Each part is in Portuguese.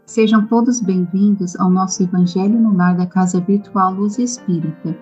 Sejam todos bem-vindos ao nosso Evangelho no Lar da Casa Virtual Luz Espírita,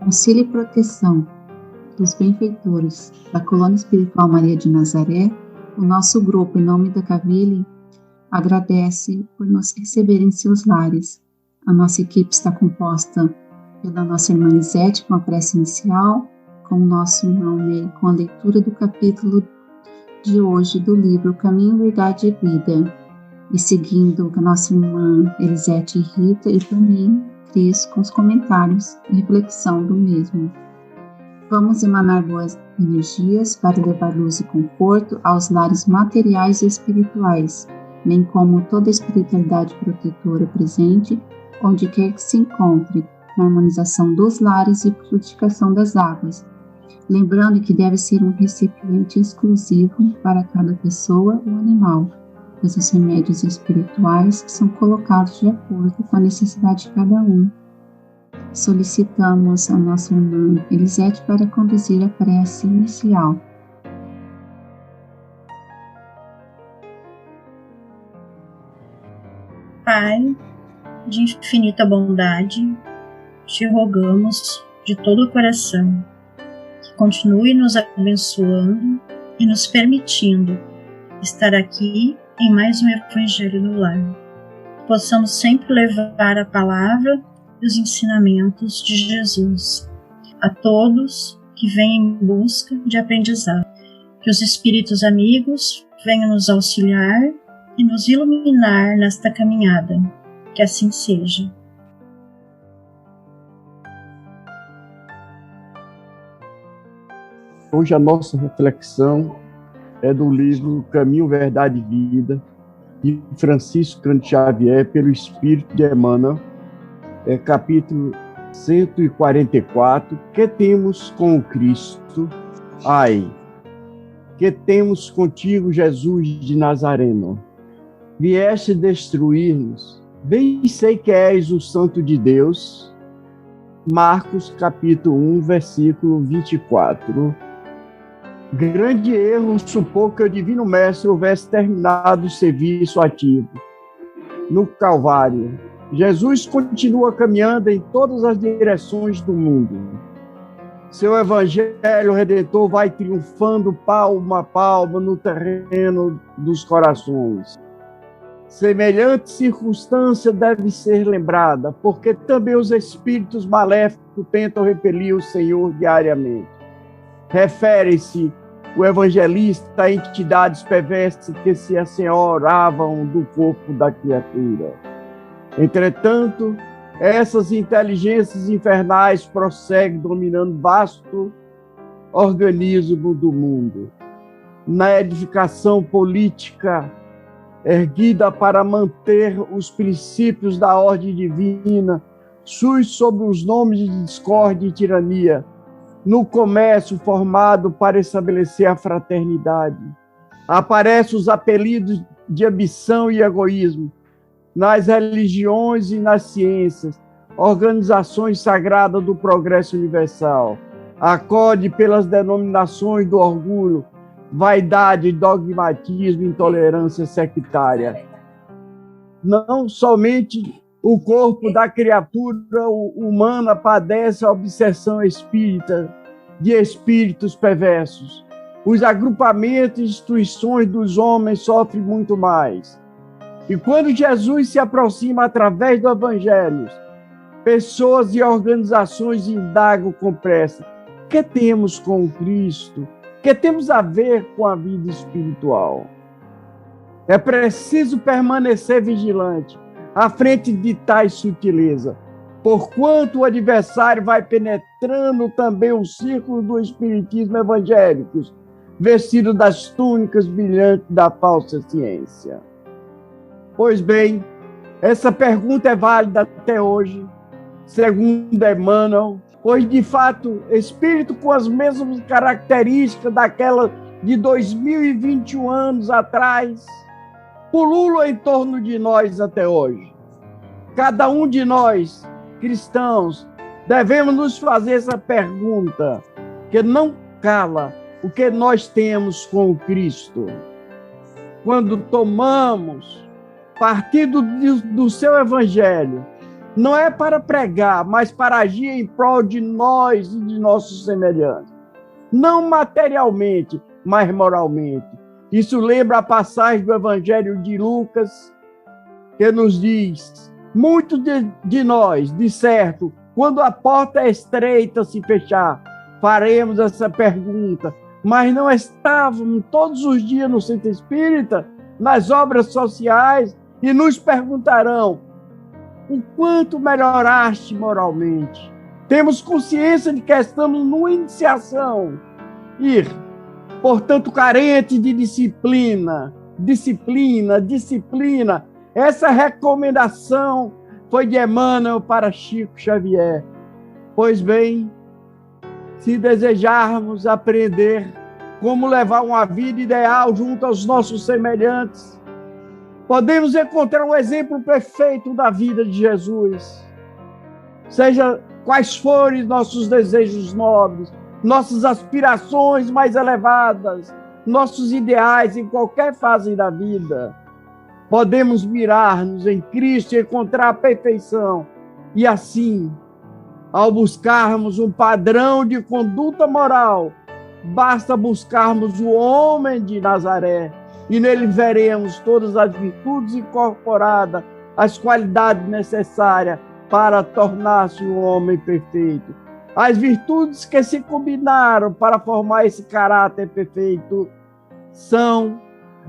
auxílio e proteção dos benfeitores da Colônia Espiritual Maria de Nazaré. O nosso grupo, em nome da Cavile, agradece por nos receber em seus lares. A nossa equipe está composta pela nossa irmã Lisete, com a prece inicial, com o nosso irmão Ney, com a leitura do capítulo de hoje do livro Caminho, Verdade e Vida, e seguindo a nossa irmã Elisete e Rita, e por mim, Cris, com os comentários e reflexão do mesmo. Vamos emanar boas energias para levar luz e conforto aos lares materiais e espirituais, bem como toda a espiritualidade protetora presente, onde quer que se encontre, na harmonização dos lares e purificação das águas, lembrando que deve ser um recipiente exclusivo para cada pessoa ou animal, pois os remédios espirituais são colocados de acordo com a necessidade de cada um. Solicitamos a nossa irmã Elisete para conduzir a prece inicial. Pai, de infinita bondade, te rogamos de todo o coração que continue nos abençoando e nos permitindo estar aqui em mais um Evangelho no Lar. Possamos sempre levar a palavra e os ensinamentos de Jesus a todos que vêm em busca de aprendizado. Que os Espíritos amigos venham nos auxiliar e nos iluminar nesta caminhada. Que assim seja. Hoje a nossa reflexão é do livro Caminho, Verdade e Vida, de Francisco Cândido Xavier, pelo Espírito de Emmanuel, capítulo 144, que temos com o Cristo? Ai, que temos contigo, Jesus de Nazareno? Vieste destruir-nos, bem sei que és o Santo de Deus. Marcos, capítulo 1, versículo 24. Grande erro supor que o Divino Mestre houvesse terminado o serviço ativo. No Calvário, Jesus continua caminhando em todas as direções do mundo. Seu Evangelho Redentor vai triunfando palmo a palmo no terreno dos corações. Semelhante circunstância deve ser lembrada, porque também os espíritos maléficos tentam repelir o Senhor diariamente. Refere-se o evangelista a entidades perversas que se assenhoravam do corpo da criatura. Entretanto, essas inteligências infernais prosseguem dominando vasto organismo do mundo. Na edificação política erguida para manter os princípios da ordem divina, surge sob os nomes de discórdia e tirania. No comércio formado para estabelecer a fraternidade, aparecem os apelidos de ambição e egoísmo. Nas religiões e nas ciências, organizações sagradas do progresso universal, acode pelas denominações do orgulho, vaidade, dogmatismo, intolerância sectária. Não somente o corpo da criatura humana padece a obsessão espírita de espíritos perversos. Os agrupamentos e instituições dos homens sofrem muito mais. E quando Jesus se aproxima através do Evangelho, pessoas e organizações indagam com pressa: o que temos com o Cristo? O que temos a ver com a vida espiritual? É preciso permanecer vigilante à frente de tais sutileza, porquanto o adversário vai penetrando também o círculo do espiritismo evangélico, vestido das túnicas brilhantes da falsa ciência. Pois bem, essa pergunta é válida até hoje, segundo Emmanuel, pois, de fato, espírito com as mesmas características daquela de 2021 anos atrás, pululam em torno de nós até hoje. Cada um de nós, cristãos, devemos nos fazer essa pergunta, que não cala: o que nós temos com o Cristo? Quando tomamos partido do seu evangelho, não é para pregar, mas para agir em prol de nós e de nossos semelhantes. Não materialmente, mas moralmente. Isso lembra a passagem do evangelho de Lucas, que nos diz: muitos de nós, de certo, quando a porta estreita se fechar, faremos essa pergunta: mas não estávamos todos os dias no centro espírita, nas obras sociais, e nos perguntarão: o quanto melhoraste moralmente? Temos consciência de que estamos numa iniciação e, portanto, carente de disciplina. Essa recomendação foi de Emmanuel para Chico Xavier. Pois bem, se desejarmos aprender como levar uma vida ideal junto aos nossos semelhantes, podemos encontrar um exemplo perfeito da vida de Jesus. Seja quais forem nossos desejos nobres, nossas aspirações mais elevadas, nossos ideais em qualquer fase da vida, podemos mirar-nos em Cristo e encontrar a perfeição. E assim, ao buscarmos um padrão de conduta moral, basta buscarmos o homem de Nazaré, e nele veremos todas as virtudes incorporadas, as qualidades necessárias para tornar-se um homem perfeito. As virtudes que se combinaram para formar esse caráter perfeito são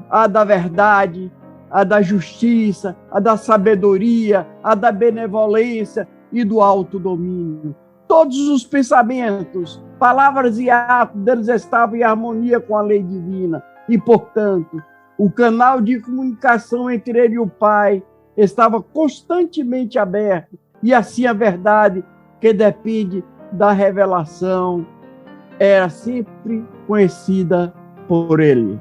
a da verdade, a da justiça, a da sabedoria, a da benevolência e do autodomínio. Todos os pensamentos, palavras e atos deles estavam em harmonia com a lei divina e, portanto, o canal de comunicação entre ele e o Pai estava constantemente aberto, e assim a verdade, que depende da revelação, era sempre conhecida por ele.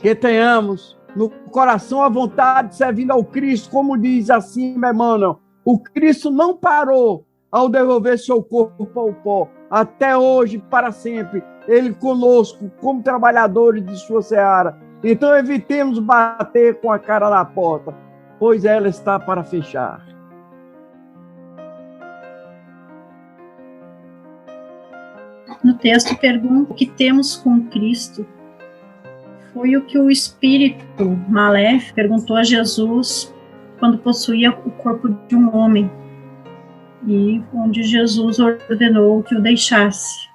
Que tenhamos no coração a vontade de servir ao Cristo, como diz assim Emmanuel: o Cristo não parou ao devolver seu corpo ao pó. Até hoje, para sempre, ele conosco, como trabalhadores de sua seara. Então evitemos bater com a cara na porta, pois ela está para fechar. No texto pergunta: o que temos com Cristo? Foi o que o espírito maléfico perguntou a Jesus quando possuía o corpo de um homem, e onde Jesus ordenou que o deixasse.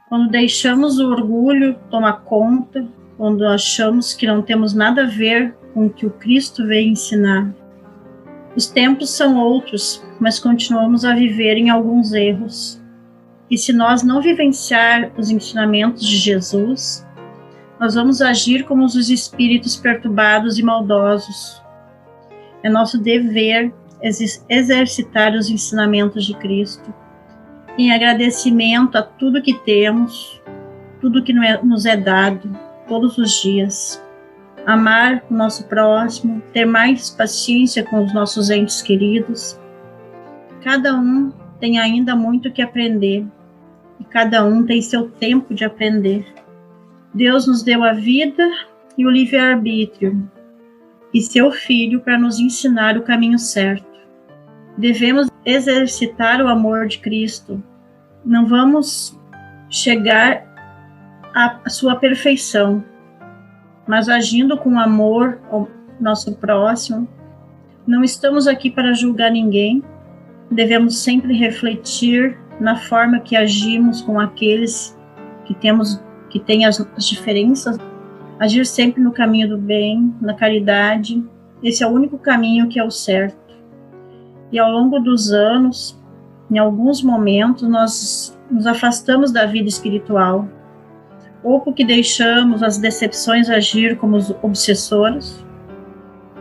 Quando deixamos o orgulho tomar conta, quando achamos que não temos nada a ver com o que o Cristo veio ensinar. Os tempos são outros, mas continuamos a viver em alguns erros. E se nós não vivenciar os ensinamentos de Jesus, nós vamos agir como os espíritos perturbados e maldosos. É nosso dever exercitar os ensinamentos de Cristo, em agradecimento a tudo que temos, tudo que nos é dado, todos os dias. Amar o nosso próximo, ter mais paciência com os nossos entes queridos. Cada um tem ainda muito que aprender, e cada um tem seu tempo de aprender. Deus nos deu a vida e o livre-arbítrio, e seu Filho para nos ensinar o caminho certo. Devemos exercitar o amor de Cristo. Não vamos chegar à sua perfeição, mas agindo com amor ao nosso próximo. Não estamos aqui para julgar ninguém. Devemos sempre refletir na forma que agimos com aqueles que têm as diferenças. Agir sempre no caminho do bem, na caridade. Esse é o único caminho que é o certo. E ao longo dos anos, em alguns momentos, nós nos afastamos da vida espiritual, ou porque deixamos as decepções agir como os obsessores,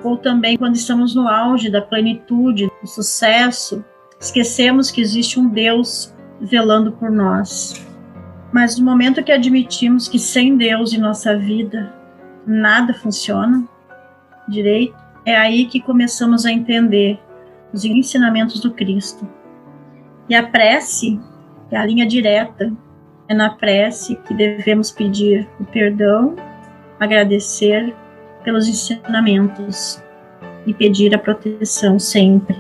ou também quando estamos no auge da plenitude, do sucesso, esquecemos que existe um Deus velando por nós. Mas no momento que admitimos que sem Deus em nossa vida nada funciona direito, é aí que começamos a entender os ensinamentos do Cristo. E a prece é a linha direta. É na prece que devemos pedir o perdão, agradecer pelos ensinamentos e pedir a proteção sempre.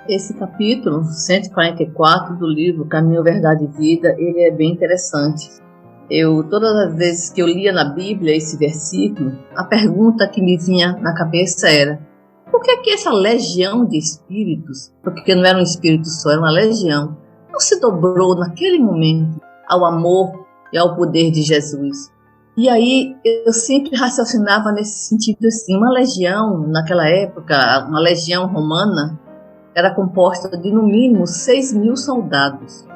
Esse capítulo 144 do livro Caminho, Verdade e Vida, ele é bem interessante. Todas as vezes que eu lia na Bíblia esse versículo, a pergunta que me vinha na cabeça era: por que essa legião de espíritos, porque não era um espírito só, era uma legião, não se dobrou naquele momento ao amor e ao poder de Jesus? E aí eu sempre raciocinava nesse sentido assim: uma legião, naquela época, uma legião romana, era composta de no mínimo 6.000 soldados.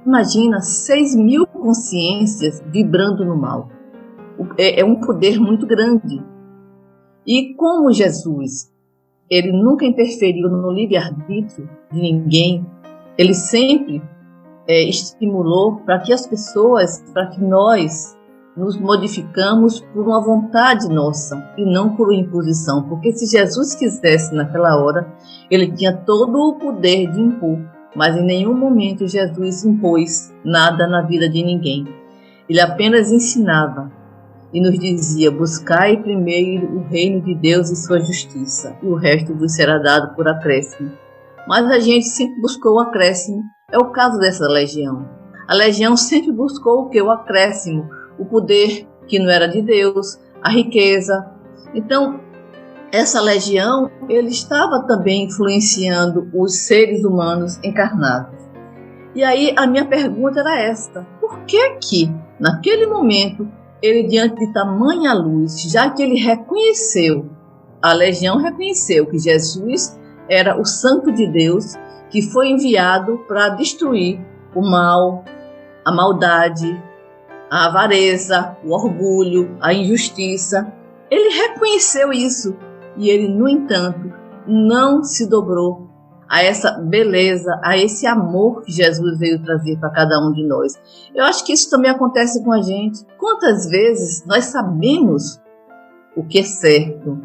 Imagina 6.000 consciências vibrando no mal. É um poder muito grande. E como Jesus, ele nunca interferiu no livre-arbítrio de ninguém, ele sempre estimulou para que as pessoas, para que nós nos modificamos por uma vontade nossa e não por uma imposição. Porque se Jesus quisesse naquela hora, ele tinha todo o poder de impor, mas em nenhum momento Jesus impôs nada na vida de ninguém. Ele apenas ensinava e nos dizia: buscai primeiro o reino de Deus e sua justiça, e o resto vos será dado por acréscimo. Mas a gente sempre buscou o acréscimo. É o caso dessa legião. A legião sempre buscou o quê? O acréscimo, o poder que não era de Deus, a riqueza. Então, essa legião, ele estava também influenciando os seres humanos encarnados. E aí a minha pergunta era esta: por que naquele momento, ele, diante de tamanha luz, já que ele reconheceu, a legião reconheceu que Jesus era o Santo de Deus, que foi enviado para destruir o mal, a maldade, a avareza, o orgulho, a injustiça. Ele reconheceu isso e ele, no entanto, não se dobrou a essa beleza, a esse amor que Jesus veio trazer para cada um de nós. Eu acho que isso também acontece com a gente. Quantas vezes nós sabemos o que é certo?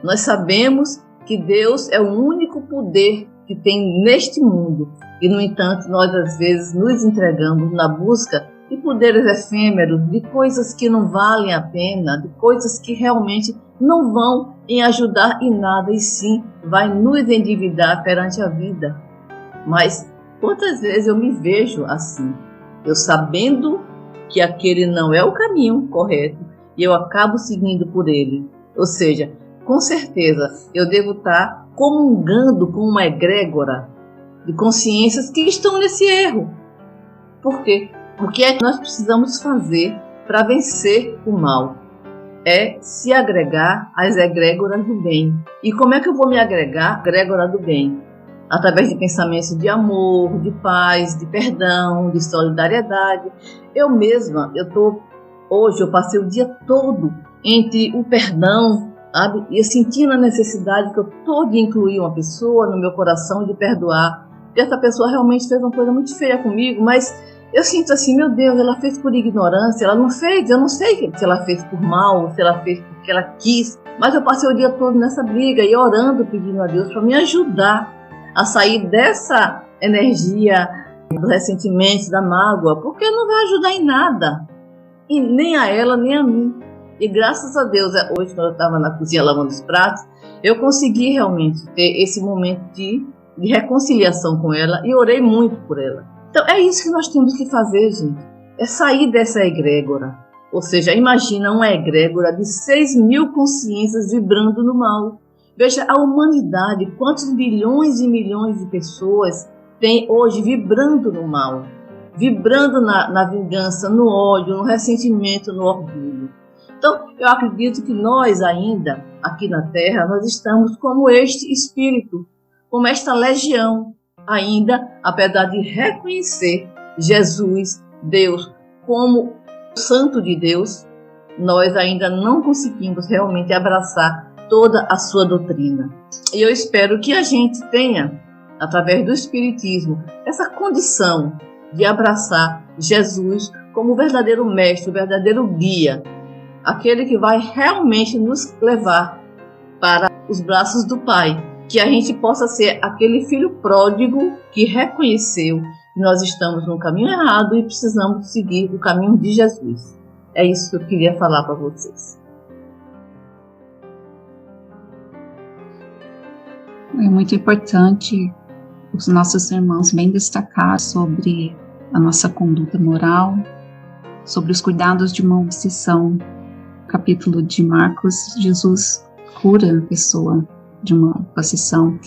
Nós sabemos que Deus é o único poder que tem neste mundo e, no entanto, nós às vezes nos entregamos na busca de poderes efêmeros, de coisas que não valem a pena, de coisas que realmente não vão em ajudar em nada, e sim vai nos endividar perante a vida. Mas quantas vezes eu me vejo assim, eu sabendo que aquele não é o caminho correto e eu acabo seguindo por ele. Ou seja, com certeza eu devo estar comungando com uma egrégora de consciências que estão nesse erro. Por quê? O que é que nós precisamos fazer para vencer o mal? É se agregar às egrégoras do bem. E como é que eu vou me agregar à egrégora do bem? Através de pensamentos de amor, de paz, de perdão, de solidariedade. Eu mesma, hoje eu passei o dia todo entre o perdão, sabe? E eu sentindo a necessidade que eu tô de incluir uma pessoa no meu coração, de perdoar. E essa pessoa realmente fez uma coisa muito feia comigo, mas eu sinto assim: meu Deus, ela fez por ignorância, ela não fez, eu não sei se ela fez por mal, se ela fez porque ela quis, mas eu passei o dia todo nessa briga e orando, pedindo a Deus para me ajudar a sair dessa energia do ressentimento, da mágoa, porque não vai ajudar em nada, e nem a ela, nem a mim. E graças a Deus, hoje, quando eu estava na cozinha lavando os pratos, eu consegui realmente ter esse momento de reconciliação com ela e orei muito por ela. Então é isso que nós temos que fazer, gente. É sair dessa egrégora. Ou seja, imagina uma egrégora de 6.000 consciências vibrando no mal. Veja a humanidade, quantos bilhões e milhões de pessoas tem hoje vibrando no mal, vibrando na vingança, no ódio, no ressentimento, no orgulho. Então, eu acredito que nós ainda, aqui na Terra, nós estamos como este espírito, como esta legião, ainda, apesar de reconhecer Jesus, Deus, como o Santo de Deus, nós ainda não conseguimos realmente abraçar toda a sua doutrina. E eu espero que a gente tenha, através do Espiritismo, essa condição de abraçar Jesus como o verdadeiro mestre, o verdadeiro guia, aquele que vai realmente nos levar para os braços do Pai, que a gente possa ser aquele filho pródigo que reconheceu que nós estamos no caminho errado e precisamos seguir o caminho de Jesus. É isso que eu queria falar para vocês. É muito importante os nossos irmãos bem destacar sobre a nossa conduta moral, sobre os cuidados de uma obsessão. No capítulo de Marcos, Jesus cura a pessoa de uma possessão.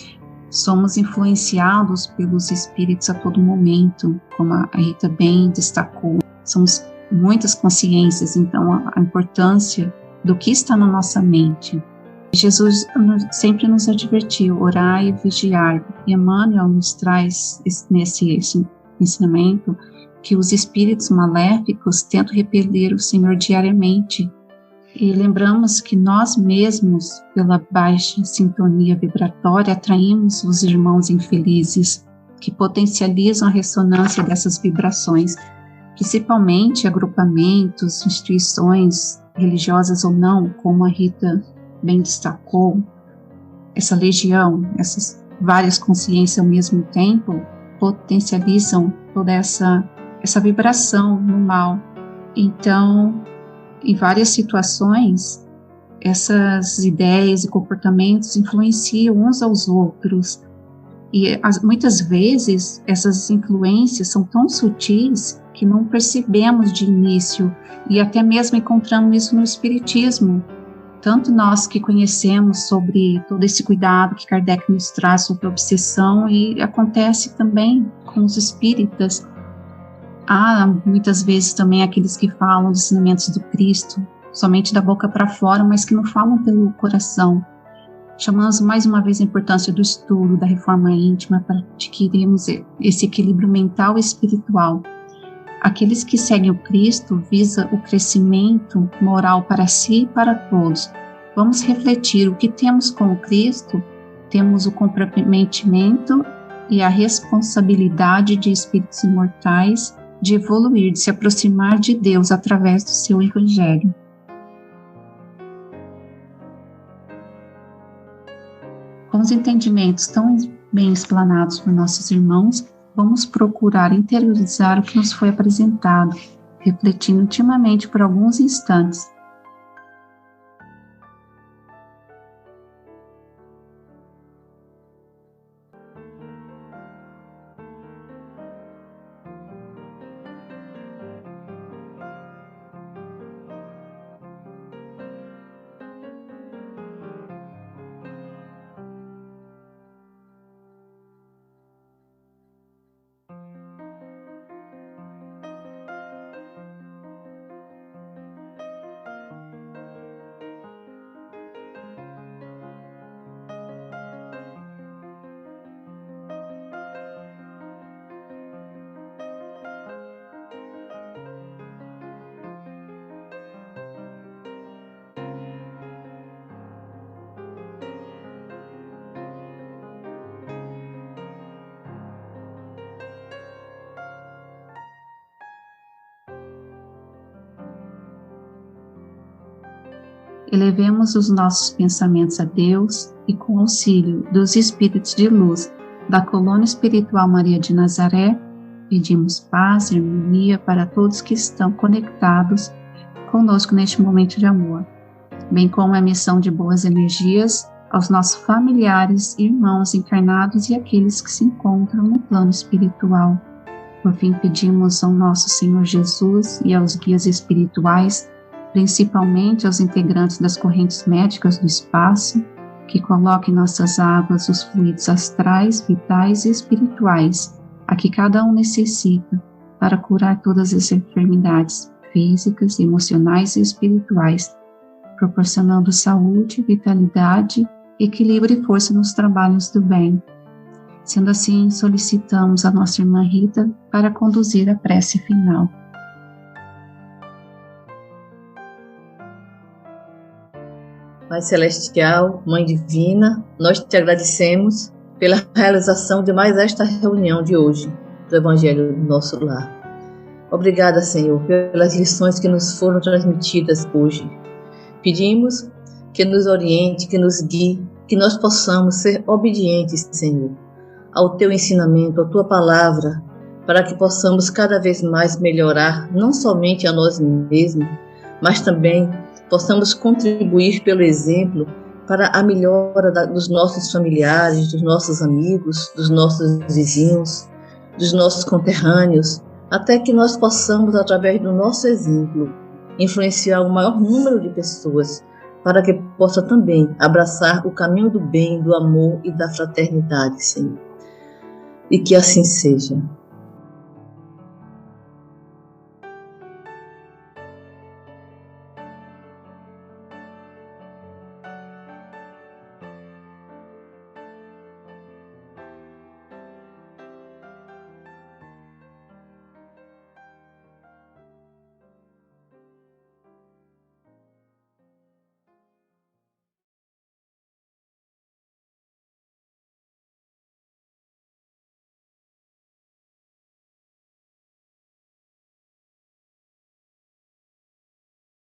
Somos influenciados pelos espíritos a todo momento, como a Rita bem destacou. Somos muitas consciências, então a importância do que está na nossa mente. Jesus sempre nos advertiu, orai e vigiai. E Emmanuel nos traz nesse ensinamento que os espíritos maléficos tentam repelir o Senhor diariamente. E lembramos que nós mesmos, pela baixa sintonia vibratória, atraímos os irmãos infelizes, que potencializam a ressonância dessas vibrações, principalmente agrupamentos, instituições religiosas ou não, como a Rita bem destacou, essa legião, essas várias consciências ao mesmo tempo, potencializam toda essa vibração no mal. Então, em várias situações, essas ideias e comportamentos influenciam uns aos outros. E muitas vezes, essas influências são tão sutis que não percebemos de início, e até mesmo encontramos isso no Espiritismo. Tanto nós que conhecemos sobre todo esse cuidado que Kardec nos traz sobre a obsessão, e acontece também com os espíritas. Há muitas vezes também aqueles que falam dos ensinamentos do Cristo, somente da boca para fora, mas que não falam pelo coração. Chamamos mais uma vez a importância do estudo, da reforma íntima, para adquirirmos esse equilíbrio mental e espiritual. Aqueles que seguem o Cristo visam o crescimento moral para si e para todos. Vamos refletir o que temos com o Cristo. Temos o comprometimento e a responsabilidade de espíritos imortais de evoluir, de se aproximar de Deus através do seu Evangelho. Com os entendimentos tão bem explanados por nossos irmãos, vamos procurar interiorizar o que nos foi apresentado, refletindo intimamente por alguns instantes. Elevemos os nossos pensamentos a Deus e, com auxílio dos Espíritos de Luz da Colônia Espiritual Maria de Nazaré, pedimos paz e harmonia para todos que estão conectados conosco neste momento de amor, bem como a emissão de boas energias aos nossos familiares, irmãos encarnados e aqueles que se encontram no plano espiritual. Por fim, pedimos ao nosso Senhor Jesus e aos guias espirituais, principalmente aos integrantes das correntes médicas do espaço, que coloquem em nossas águas os fluidos astrais, vitais e espirituais, a que cada um necessita para curar todas as enfermidades físicas, emocionais e espirituais, proporcionando saúde, vitalidade, equilíbrio e força nos trabalhos do bem. Sendo assim, solicitamos a nossa irmã Rita para conduzir a prece final. Pai Celestial, Mãe Divina, nós te agradecemos pela realização de mais esta reunião de hoje, do Evangelho do Nosso Lar. Obrigada, Senhor, pelas lições que nos foram transmitidas hoje. Pedimos que nos oriente, que nos guie, que nós possamos ser obedientes, Senhor, ao Teu ensinamento, à Tua palavra, para que possamos cada vez mais melhorar, não somente a nós mesmos, mas também possamos contribuir pelo exemplo para a melhora dos nossos familiares, dos nossos amigos, dos nossos vizinhos, dos nossos conterrâneos, até que nós possamos, através do nosso exemplo, influenciar o maior número de pessoas, para que possa também abraçar o caminho do bem, do amor e da fraternidade, Senhor. E que assim seja.